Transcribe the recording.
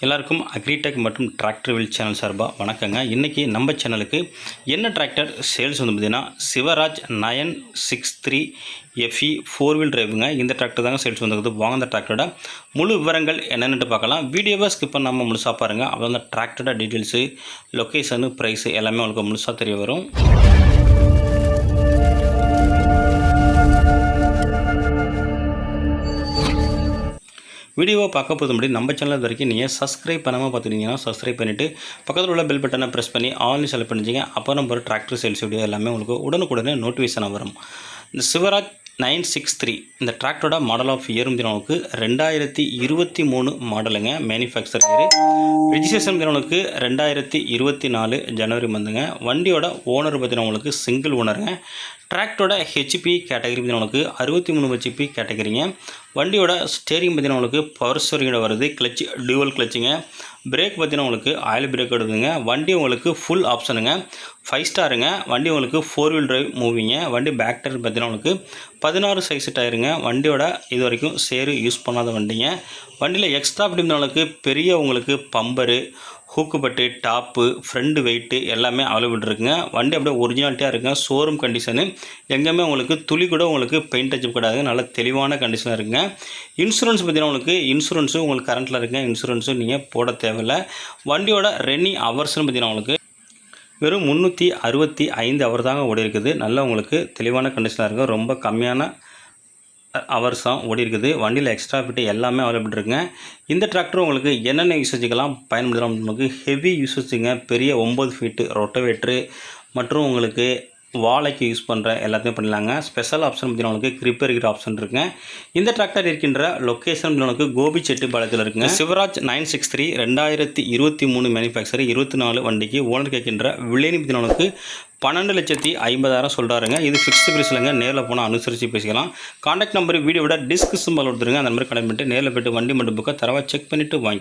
எல்லாருக்கும் அக்ரிடெக் மற்றும் tractor will channel சார்பாக வணக்கங்க. இன்றைக்கி நம்ம சேனலுக்கு என்ன டிராக்டர் சேல்ஸ் வந்து பார்த்திங்கன்னா சிவராஜ் 963 FE 4-wheel டிரைவுங்க. இந்த டிராக்டர் தாங்க சேல்ஸ் வந்துருக்குது. வாங்க அந்த டிராக்டரோட முழு விவரங்கள் என்னென்னு பார்க்கலாம். வீடியோவை ஸ்கிப் பண்ணாமல் முழுசாக பாருங்கள். அப்போ அந்த டிராக்டரோட டீட்டெயில்ஸு, லொக்கேஷனு, ப்ரைஸு எல்லாமே உங்களுக்கு முழுசாக தெரிய வரும். வீடியோவை பார்க்க போது முன்னாடி நம்ம சேனல் வரைக்கும் நீங்கள் சப்ஸ்கிரைப் பண்ணாமல் பார்த்துக்கிட்டிங்கன்னா சப்ஸ்கிரைப் பண்ணிவிட்டு பக்கத்தில் உள்ள பெல் பட்டனை ப்ரெஸ் பண்ணி ஆல்னு செலக்ட் பண்ணிச்சிங்க. அப்போ நம்ம ஒரு டிராக்டர் சேல்ஸ் வீடியோ எல்லாமே உங்களுக்கு உடனுக்குடனே நோட்டிஃபிகேஷனாக வரும். இந்த சிவராஜ் 963 இந்த டிராக்டரோட மாடல் ஆஃப் இயர் உங்களுக்கு 2023 மாடலுங்க. Manufacture year. ரிஜிஸ்ட்ரேஷன் உங்களுக்கு 2024 ஜனவரி மந்த்துங்க. வண்டியோட ஓனர் பார்த்தீங்கன்னா உங்களுக்கு சிங்கிள் ஓனருங்க. டிராக்டரோட ஹெச்பி கேட்டகரி உங்களுக்கு 63 ஹெச்பி கேட்டகரிங்க. வண்டியோட ஸ்டேரிங் பார்த்தீங்கன்னா உங்களுக்கு பவர் ஸ்டேரிங்கோட வருது. Clutch dual கிளச்சுங்க. பிரேக் பார்த்தீங்கன்னா உங்களுக்கு ஆயில் பிரேக் வருதுங்க. வண்டி உங்களுக்கு ஃபுல் ஆப்ஷனுங்க. 5 ஸ்டாருங்க. வண்டி உங்களுக்கு 4-wheel டிரைவ் மூவிங்க. வண்டி பேக் டயர் பார்த்தீங்கன்னா உங்களுக்கு 16 சைஸ் டயருங்க. வண்டியோட இது வரைக்கும் சேரு யூஸ் பண்ணாத வண்டிங்க. வண்டியில் எக்ஸ்ட்ரா உங்களுக்கு பெரிய உங்களுக்கு பம்பரு, ஹூக்குப்பட்டு, டாப்பு, ஃப்ரண்ட் வெயிட்டு எல்லாமே அவைலபிள் இருக்குங்க. வண்டி அப்படியே ஒரிஜினாலிட்டியாக இருக்குங்க. Showroom condition. எங்கேயுமே உங்களுக்கு துளி கூட உங்களுக்கு பெயிண்ட் டச் கிடையாது. நல்ல தெளிவான கண்டிஷனாக இருக்குங்க. இன்சூரன்ஸ் பார்த்தீங்கன்னா உங்களுக்கு இன்சூரன்ஸும் உங்களுக்கு கரண்ட்டில் இருக்குங்க. இன்சூரன்ஸும் நீங்கள் போட தேவையில்லை. வண்டியோட ரன்னிங் ஹவர்ஸ்னு பார்த்தீங்கன்னா உங்களுக்கு வெறும் 365 ஹவர் தாங்க ஓடி இருக்குது. நல்லா உங்களுக்கு தெளிவான கண்டிஷனாக இருக்குது. ரொம்ப கம்மியான ஹவர்ஸ் தான் ஓடி இருக்குது. வண்டியில் எக்ஸ்ட்ரா ஃபிட்டு எல்லாமே அவைலபிள் இருக்குங்க. இந்த டிராக்டர் உங்களுக்கு என்னென்ன யூசேஜுக்கெல்லாம் பயன்படுத்தலாம்? உங்களுக்கு ஹெவி யூசேஜுங்க. பெரிய 9 ஃபீட்டு ரொட்டவேட்ரு மற்றும் உங்களுக்கு வாழைக்கு யூஸ் பண்ணுற எல்லாத்தையும் பண்ணிடலாங்க. ஸ்பெஷல் ஆப்ஷன் பார்த்தீங்கன்னா உங்களுக்கு கிரிப் இருக்கிற ஆப்ஷன் இருக்குங்க. இந்த டிராக்டர் இருக்கின்ற லொக்கேஷன் உங்களுக்கு கோபிச்செட்டிப்பாளையத்தில் இருக்குங்க. சிவராஜ் 963 2023 மேனுஃபேக்சர் 24 வண்டிக்கு ஓனர் கேட்கின்ற விலைன்னு பார்த்தீங்கன்னா உங்களுக்கு 12,50,000 சொல்கிறாருங்க. இது ஃபிக்ஸ்டு ப்ரைஸ்லங்க. நேரில் போனால் அனுசரித்து பேசிக்கலாம். கான்டாக்ட் நம்பர் வீடியோட டிஸ்கிரிப்ஷன் கொடுத்துருங்க. அந்த நம்பர் கனெக்ட் பண்ணிட்டு நேரில் போய்ட்டு வண்டி மட்டும் புக்கை தரவா செக் பண்ணிவிட்டு வாங்கி